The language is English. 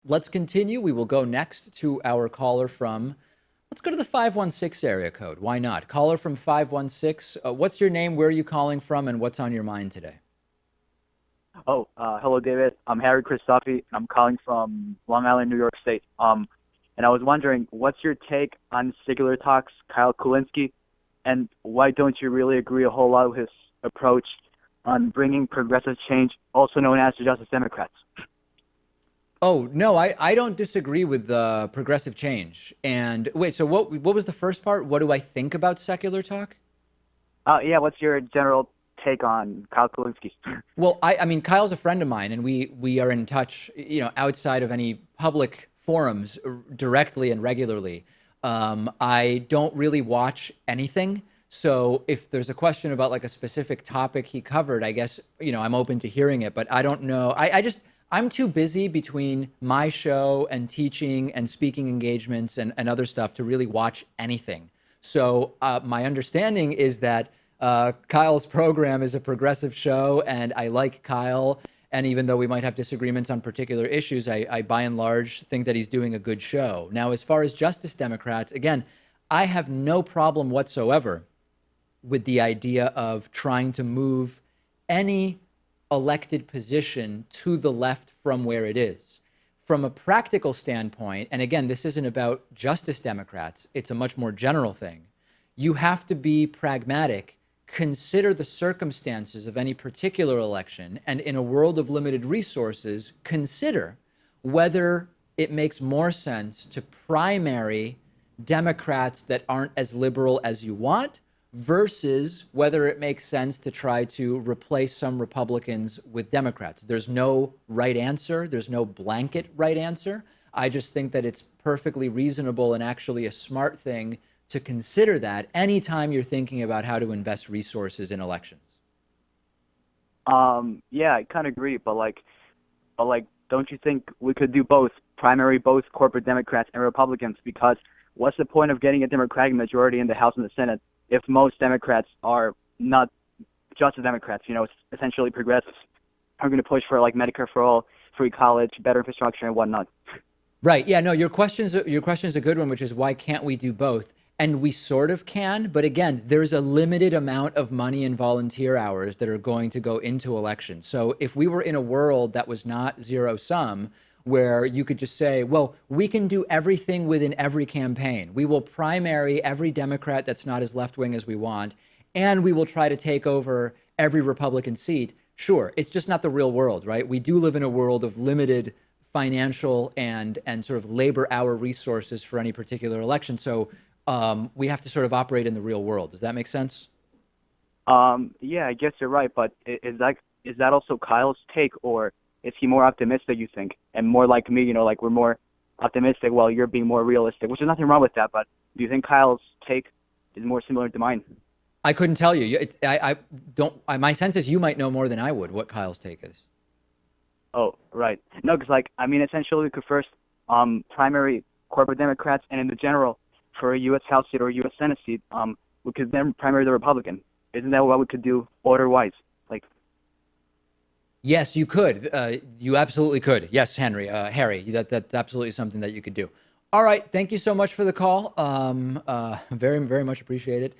Let's continue. We will go next to our caller from, let's go to the 516 area code. Why not? Caller from 516. What's your name? Where are you calling from? And what's on your mind today? Hello, David. I'm Harry Christophe. I'm calling from Long Island, New York State. And I was wondering, what's your take on Singular Talk's Kyle Kulinski, and why don't you really agree a whole lot with his approach on bringing progressive change, also known as the Justice Democrats? Oh, no, I don't disagree with the progressive change. And wait, so what was the first part? What do I think about secular talk? Yeah, what's your general take on Kyle Kulinski? Well, I mean, Kyle's a friend of mine, and we are in touch, outside of any public forums directly and regularly. I don't really watch anything. So if there's a question about like a specific topic he covered, I guess, I'm open to hearing it, but I don't know. I'm too busy between my show and teaching and speaking engagements and other stuff to really watch anything. So my understanding is that Kyle's program is a progressive show, and I like Kyle. And even though we might have disagreements on particular issues, I by and large think that he's doing a good show. Now, as far as Justice Democrats, again, I have no problem whatsoever with the idea of trying to move any elected position to the left from where it is. From a practical standpoint, and again, this isn't about Justice Democrats, it's a much more general thing. You have to be pragmatic, consider the circumstances of any particular election, and in a world of limited resources, consider whether it makes more sense to primary Democrats that aren't as liberal as you want versus whether it makes sense to try to replace some Republicans with Democrats. There's no right answer. There's no blanket right answer. I just think that it's perfectly reasonable and actually a smart thing to consider that anytime you're thinking about how to invest resources in elections. Yeah, I kind of agree, but don't you think we could do both, primary both corporate Democrats and Republicans? Because what's the point of getting a Democratic majority in the House and the Senate if most Democrats are not just the Democrats, essentially progressives, are going to push for like Medicare for all, free college, better infrastructure, and whatnot? Right. Yeah, no, your question's a good one, which is why can't we do both? And we sort of can, but again, there's a limited amount of money and volunteer hours that are going to go into elections. So if we were in a world that was not zero sum, where you could just say, well, we can do everything within every campaign. We will primary every Democrat that's not as left wing as we want, and we will try to take over every Republican seat. Sure, it's just not the real world, right? We do live in a world of limited financial and sort of labor hour resources for any particular election. So we have to sort of operate in the real world. Does that make sense? Yeah, I guess you're right, but is that also Kyle's take, or is he more optimistic, you think, and more like me, like we're more optimistic while you're being more realistic, which is nothing wrong with that, but do you think Kyle's take is more similar to mine? I couldn't tell you. I don't. My sense is you might know more than I would what Kyle's take is. Oh, right. No, because essentially we could first primary corporate Democrats, and in the general, for a U.S. House seat or a U.S. Senate seat, we could then primary the Republican. Isn't that what we could do order-wise? Like, Yes, you could. You absolutely could. Yes, Harry, that's absolutely something that you could do. All right. Thank you so much for the call. Very, very much appreciated.